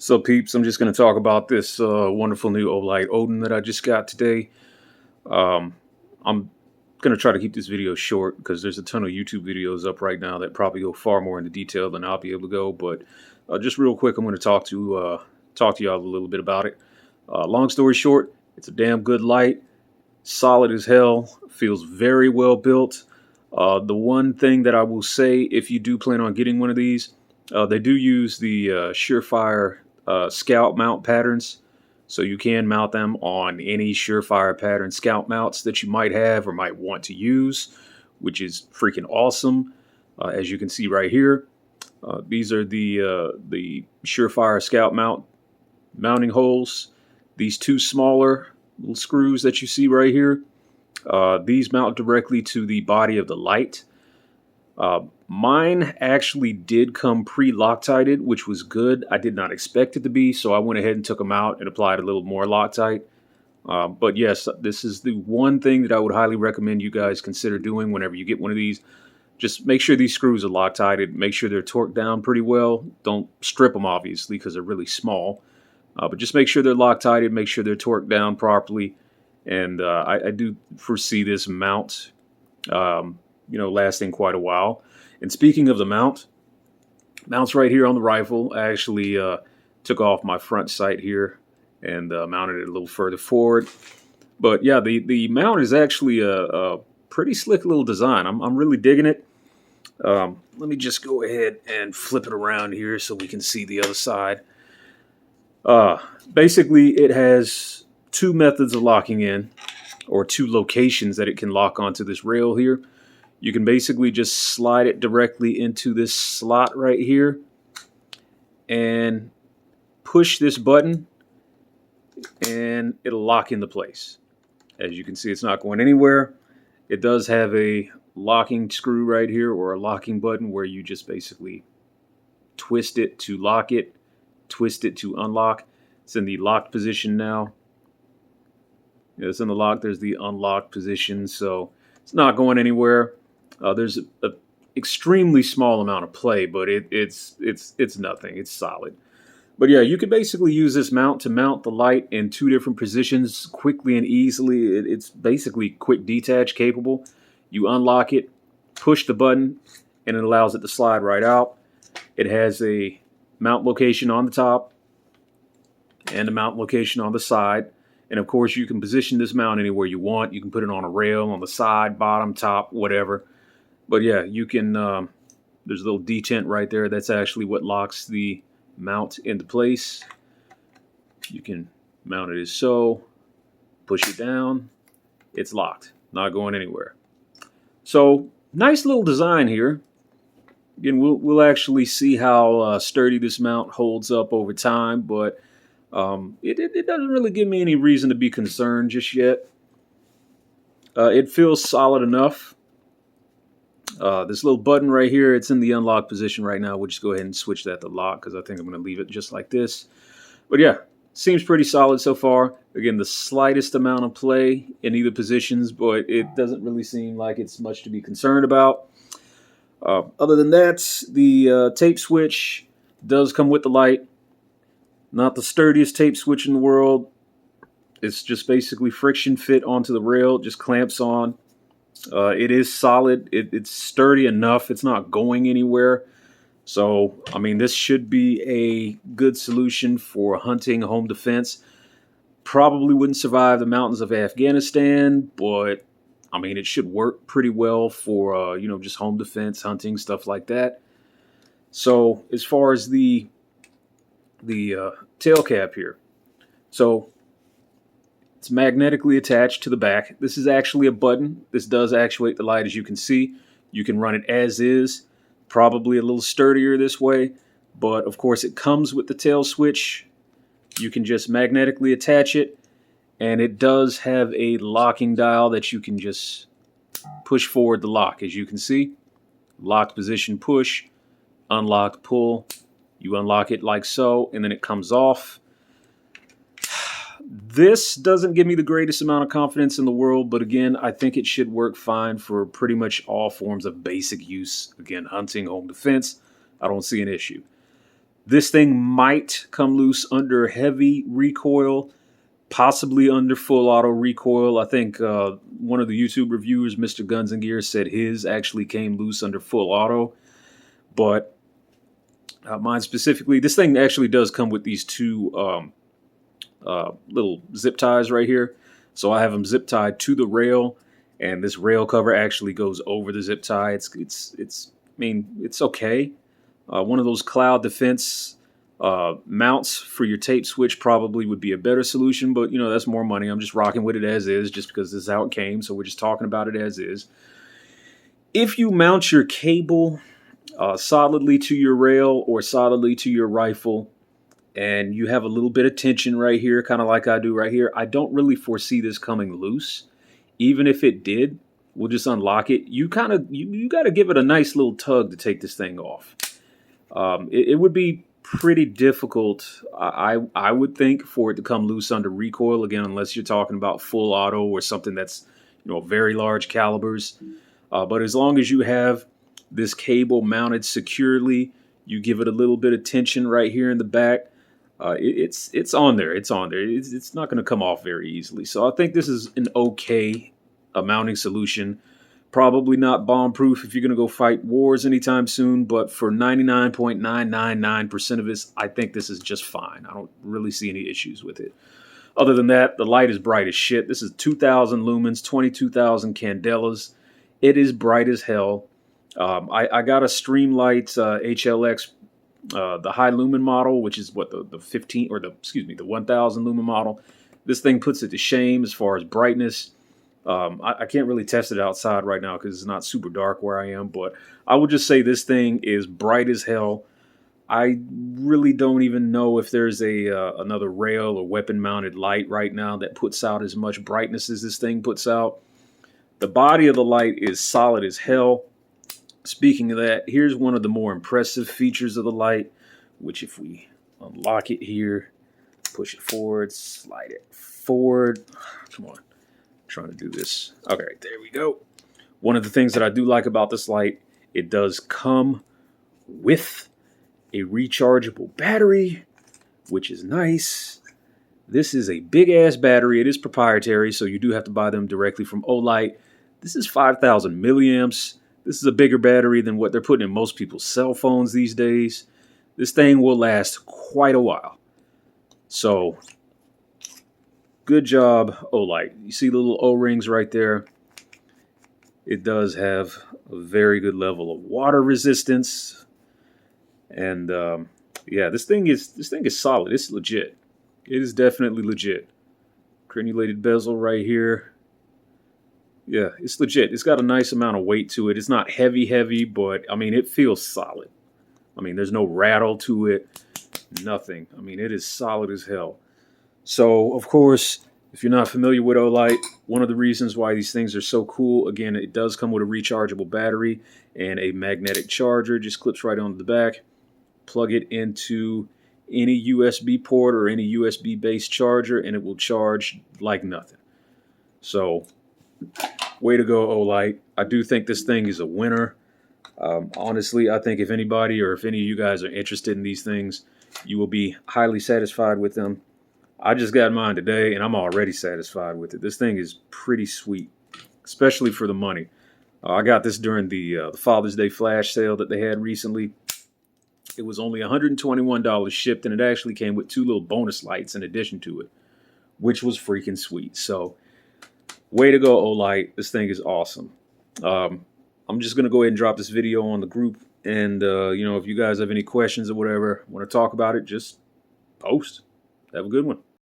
So, peeps, I'm just going to talk about this wonderful new Olight Odin that I just got today. I'm going to try to keep this video short because there's a ton of YouTube videos up right now that probably go far more into detail than I'll be able to go. But just real quick, I'm going to talk to y'all a little bit about it. Long story short, it's a damn good light, solid as hell, feels very well built. The one thing that I will say, if you do plan on getting one of these, they do use the Surefire scout mount patterns, so you can mount them on any Surefire pattern scout mounts that you might have or might want to use, which is freaking awesome. As you can see right here, these are the Surefire scout mounting holes. These two smaller little screws that you see right here, these mount directly to the body of the light. Mine actually did come pre-Loctited, which was good. I did not expect it to be, so I went ahead and took them out and applied a little more Loctite. But yes, this is the one thing that I would highly recommend you guys consider doing whenever you get one of these. Just make sure these screws are Loctited. Make sure they're torqued down pretty well. Don't strip them, obviously, because they're really small. But just make sure they're Loctited. Make sure they're torqued down properly. And I do foresee this mount, lasting quite a while. And speaking of the mounts right here on the rifle, I actually took off my front sight here and mounted it a little further forward. But yeah, the mount is actually a pretty slick little design. I'm really digging it. Let me just go ahead and flip it around here so we can see the other side. Basically, it has two methods of locking in, or two locations that it can lock onto this rail here. You can basically just slide it directly into this slot right here and push this button and it'll lock into place. As you can see, it's not going anywhere. It does have a locking screw right here, or a locking button, where you just basically twist it to lock it, twist it to unlock. It's in the locked position now. It's in the lock. There's the unlocked position, so it's not going anywhere. There's an extremely small amount of play, but it's nothing. It's solid. But yeah, you can basically use this mount to mount the light in two different positions quickly and easily. It's basically quick detach capable. You unlock it, push the button, and it allows it to slide right out. It has a mount location on the top and a mount location on the side. And of course, you can position this mount anywhere you want. You can put it on a rail, on the side, bottom, top, whatever. But yeah, you can, there's a little detent right there. That's actually what locks the mount into place. You can mount it as so, push it down, it's locked, not going anywhere. So, nice little design here. Again, we'll actually see how sturdy this mount holds up over time, but it doesn't really give me any reason to be concerned just yet. It feels solid enough. This little button right here, it's in the unlock position right now. We'll just go ahead and switch that to lock because I think I'm going to leave it just like this. But yeah, seems pretty solid so far. Again, the slightest amount of play in either positions, but it doesn't really seem like it's much to be concerned about. Other than that, the tape switch does come with the light. Not the sturdiest tape switch in the world. It's just basically friction fit onto the rail, just clamps on. It is solid. It's sturdy enough. It's not going anywhere. So, I mean, this should be a good solution for hunting, home defense. Probably wouldn't survive the mountains of Afghanistan, but, I mean, it should work pretty well for, just home defense, hunting, stuff like that. So, as far as the tail cap here. So, it's magnetically attached to the back. This is actually a button. This does actuate the light, as you can see. You can run it as is. Probably a little sturdier this way. But, of course, it comes with the tail switch. You can just magnetically attach it. And it does have a locking dial that you can just push forward the lock, as you can see. Locked position, push. Unlocked, pull. You unlock it like so, and then it comes off. This doesn't give me the greatest amount of confidence in the world, but again, I think it should work fine for pretty much all forms of basic use. Again, hunting, home defense, I don't see an issue. This thing might come loose under heavy recoil, possibly under full auto recoil. I think one of the YouTube reviewers, Mr. Guns and Gear, said his actually came loose under full auto. But mine specifically, this thing actually does come with these two little zip ties right here. So I have them zip tied to the rail, and this rail cover actually goes over the zip tie. It's I mean, it's okay. One of those cloud defense mounts for your tape switch probably would be a better solution, but you know, that's more money. I'm just rocking with it as is, just because this is how it came. So we're just talking about it as is. If you mount your cable solidly to your rail or solidly to your rifle, and you have a little bit of tension right here, kind of like I do right here, I don't really foresee this coming loose. Even if it did, we'll just unlock it. You got to give it a nice little tug to take this thing off. It would be pretty difficult, I would think, for it to come loose under recoil, again, unless you're talking about full auto or something that's, you know, very large calibers. But as long as you have this cable mounted securely, you give it a little bit of tension right here in the back, it's on there. It's on there. It's not going to come off very easily. So I think this is an okay mounting solution. Probably not bomb-proof if you're going to go fight wars anytime soon, but for 99.999% of this, I think this is just fine. I don't really see any issues with it. Other than that, the light is bright as shit. This is 2,000 lumens, 22,000 candelas. It is bright as hell. I got a Streamlight HLX, the high lumen model, which is what the 1,000 lumen model. This thing puts it to shame as far as brightness. I can't really test it outside right now because it's not super dark where I am, but I would just say this thing is bright as hell. I really don't even know if there's another rail or weapon mounted light right now that puts out as much brightness as this thing puts out. The body of the light is solid as hell. Speaking of that, here's one of the more impressive features of the light, which if we unlock it here, push it forward, slide it forward. Come on. Trying to do this. Okay, there we go. One of the things that I do like about this light, it does come with a rechargeable battery, which is nice. This is a big ass battery. It is proprietary, so you do have to buy them directly from Olight. This is 5,000 milliamps. This is a bigger battery than what they're putting in most people's cell phones these days. This thing will last quite a while. So good job, Olight. You see the little O-rings right there? It does have a very good level of water resistance. And yeah, this thing is solid. It's legit. It is definitely legit. Crenulated bezel right here. Yeah, it's legit. It's got a nice amount of weight to it. It's not heavy, but I mean, it feels solid. I mean, there's no rattle to it. Nothing. I mean, it is solid as hell. So, of course, if you're not familiar with Olight, one of the reasons why these things are so cool, again, it does come with a rechargeable battery and a magnetic charger. Just clips right onto the back. Plug it into any USB port or any USB-based charger, and it will charge like nothing. So, way to go, Olight. I do think this thing is a winner. Honestly, I think if anybody or if any of you guys are interested in these things, you will be highly satisfied with them. I just got mine today, and I'm already satisfied with it. This thing is pretty sweet, especially for the money. I got this during the Father's Day flash sale that they had recently. It was only $121 shipped, and it actually came with 2 little bonus lights in addition to it, which was freaking sweet. So, way to go, Olight. This thing is awesome. I'm just going to go ahead and drop this video on the group, and you know, if you guys have any questions or whatever, want to talk about it, just post. Have a good one.